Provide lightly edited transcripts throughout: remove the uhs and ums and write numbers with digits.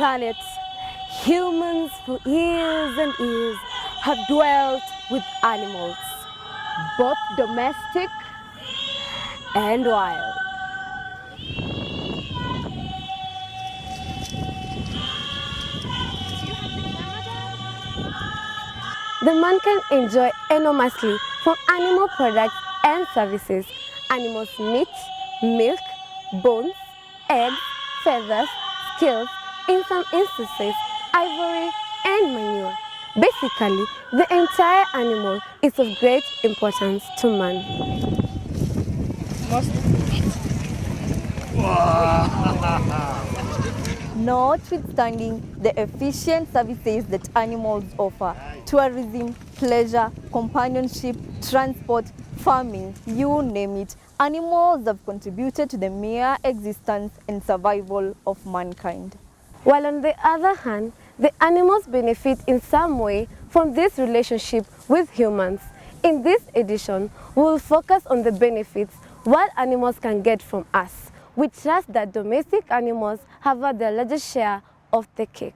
planet, humans for years and years have dwelt with animals, both domestic and wild. The man can enjoy enormously from animal products and services, animals' meat, milk, bones, eggs, feathers, scales, in some instances, ivory and manure. Basically, the entire animal is of great importance to man. Notwithstanding the efficient services that animals offer, tourism, pleasure, companionship, transport, farming, you name it, animals have contributed to the mere existence and survival of mankind. While on the other hand, the animals benefit in some way from this relationship with humans. In this edition, we will focus on the benefits what animals can get from us. We trust that domestic animals have had the largest share of the cake.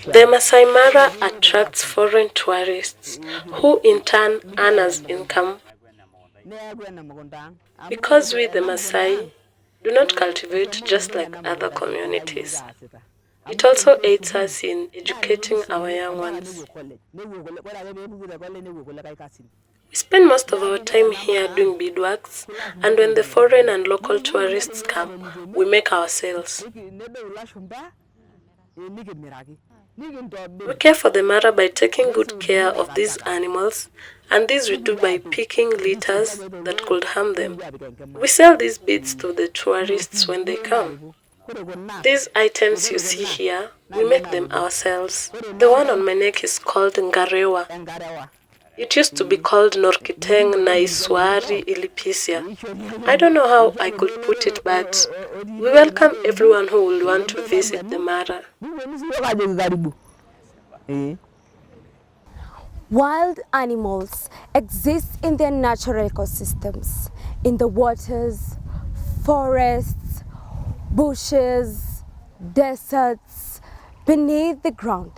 The Masaai Mara attracts foreign tourists who in turn earn us income. Because we the Maasai do not cultivate just like other communities. It also aids us in educating our young ones. We spend most of our time here doing beadworks, and when the foreign and local tourists come, we make our sales. We care for the Mara by taking good care of these animals, and this we do by picking litters that could harm them. We sell these beads to the tourists when they come. These items you see here, we make them ourselves. The one on my neck is called Ngarewa. It used to be called Norkiteng Naiswari Ilipisia. I don't know how I could put it, but we welcome everyone who will want to visit the Mara. Wild animals exist in their natural ecosystems, in the waters, forests, bushes, deserts, beneath the ground.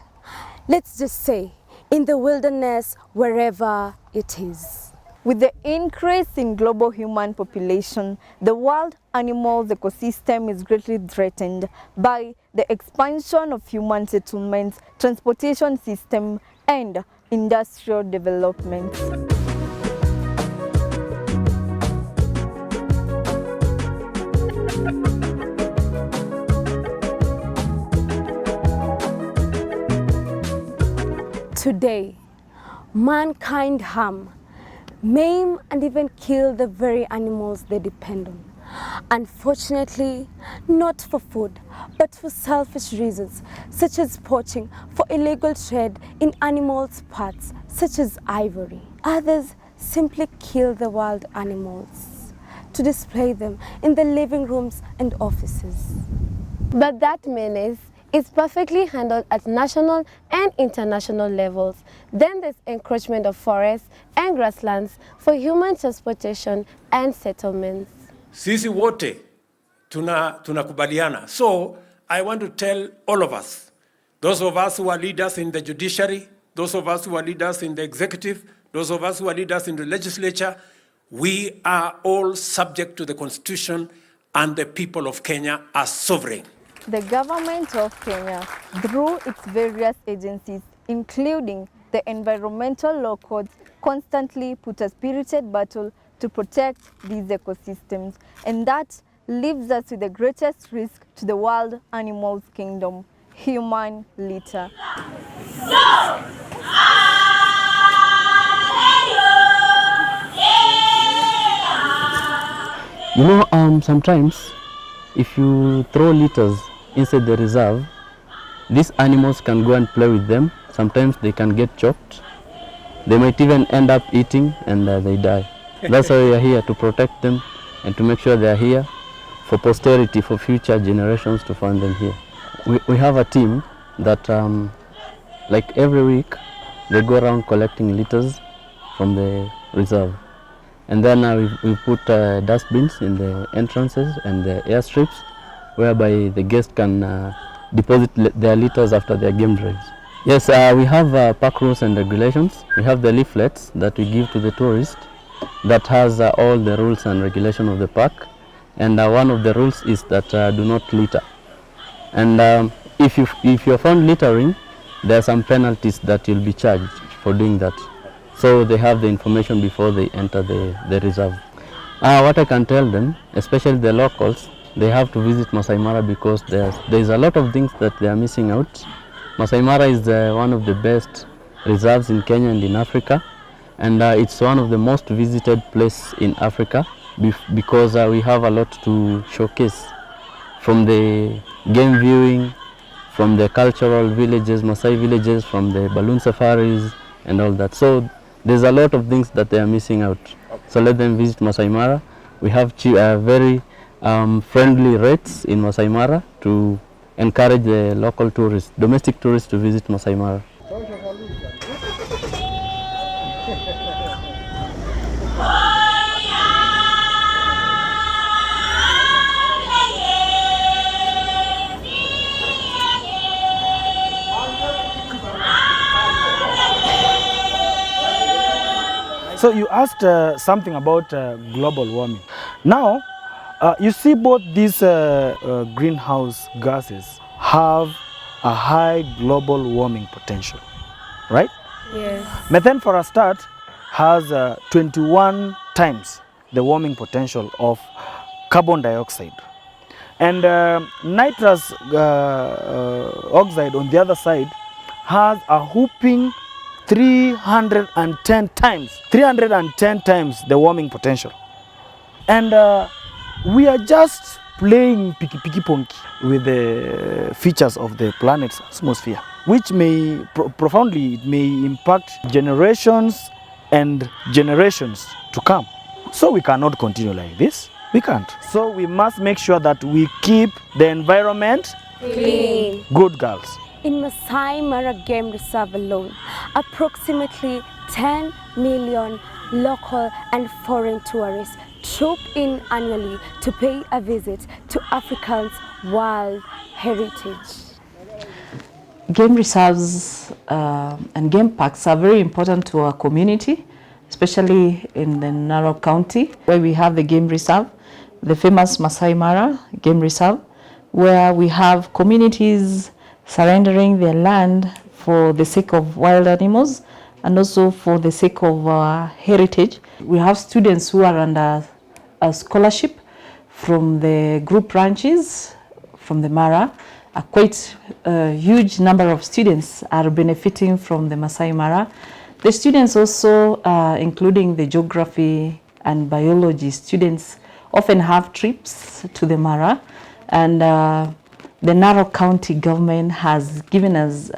Let's just say, in the wilderness, wherever it is. With the increase in global human population, the world animals ecosystem is greatly threatened by the expansion of human settlements, transportation system, and industrial development. Today, mankind harm, maim, and even kill the very animals they depend on. Unfortunately, not for food, but for selfish reasons, such as poaching for illegal trade in animals' parts, such as ivory. Others simply kill the wild animals to display them in the living rooms and offices. But that menace is perfectly handled at national and international levels. Then there's encroachment of forests and grasslands for human transportation and settlements. Sisi wote tunakubaliana. So I want to tell all of us, those of us who are leaders in the judiciary, those of us who are leaders in the executive, those of us who are leaders in the legislature, we are all subject to the Constitution, and the people of Kenya are sovereign. The government of Kenya, through its various agencies, including the environmental law codes, constantly put a spirited battle to protect these ecosystems, and that leaves us with the greatest risk to the wild animals kingdom, human litter. You know, sometimes if you throw litters inside the reserve, these animals can go and play with them. Sometimes they can get choked. They might even end up eating and they die. That's why we are here, to protect them and to make sure they are here for posterity, for future generations to find them here. We have a team that like every week they go around collecting litters from the reserve, and then we put dustbins in the entrances and the airstrips whereby the guests can deposit their litters after their game drives. Yes, we have park rules and regulations. We have the leaflets that we give to the tourists that has all the rules and regulation of the park, and one of the rules is that do not litter. And if you're found littering, there are some penalties that you'll be charged for doing that. So they have the information before they enter the reserve. What I can tell them, especially the locals, they have to visit Maasai Mara because there's a lot of things that they are missing out. Maasai Mara is one of the best reserves in Kenya and in Africa, and it's one of the most visited places in Africa because we have a lot to showcase, from the game viewing, from the cultural villages, Maasai villages, from the balloon safaris and all that. So there's a lot of things that they are missing out. So let them visit Maasai Mara. We have very friendly rates in Maasai Mara to encourage the local tourists, domestic tourists, to visit Maasai Mara. So you asked something about global warming. Now, you see both these greenhouse gases have a high global warming potential, right? Yes. Methane, for a start, has 21 times the warming potential of carbon dioxide. And nitrous oxide, on the other side, has a whooping 310 times the warming potential. And we are just playing piki ponki with the features of the planet's atmosphere, which may profoundly impact generations and generations to come. So we cannot continue like this. We can't. So we must make sure that we keep the environment Clean. good, girls. In Maasai Mara Game Reserve alone, approximately 10 million local and foreign tourists troop in annually to pay a visit to Africa's wild heritage. Game reserves and game parks are very important to our community, especially in the Narok County, where we have the game reserve, the famous Maasai Mara Game Reserve, where we have communities surrendering their land for the sake of wild animals and also for the sake of heritage. We have students who are under a scholarship from the group ranches from the Mara. A quite huge number of students are benefiting from the Maasai Mara. The students also, including the geography and biology students, often have trips to the Mara, and the Narok County government has given us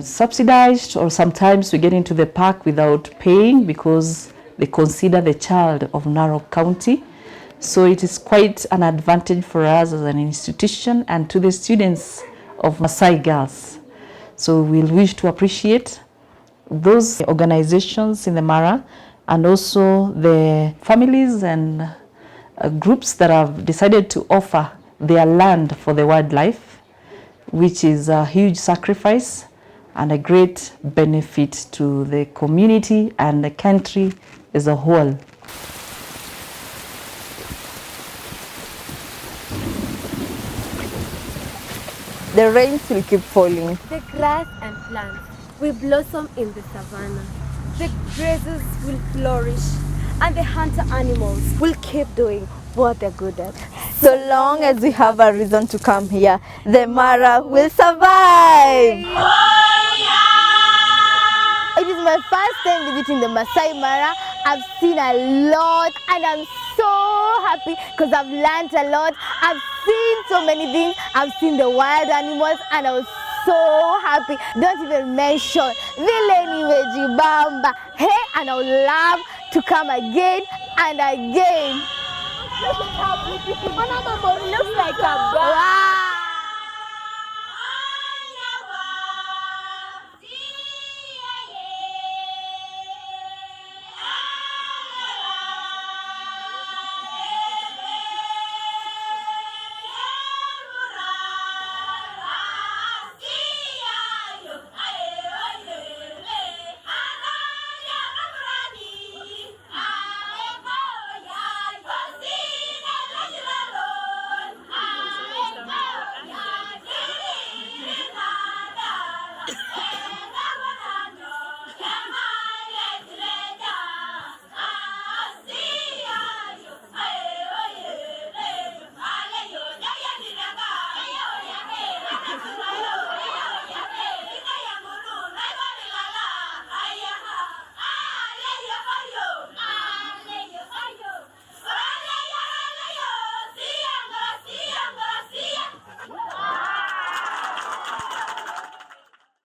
subsidized, or sometimes we get into the park without paying because they consider the child of Narok County. So it is quite an advantage for us as an institution and to the students of Maasai girls. So we'll wish to appreciate those organizations in the Mara and also the families and groups that have decided to offer their land for the wildlife, which is a huge sacrifice and a great benefit to the community and the country as a whole. The rains will keep falling. The grass and plants will blossom in the savannah. The grasses will flourish, and the hunter animals will keep doing what they're good at. So long as we have a reason to come here, the Mara will survive. It is my first time visiting the Maasai Mara. I've seen a lot and I'm so happy because I've learned a lot. I've seen so many things. I've seen the wild animals and I was so happy. Don't even mention Vileni Vejibamba. Hey, and I would love to come again and again. Looks like a bird.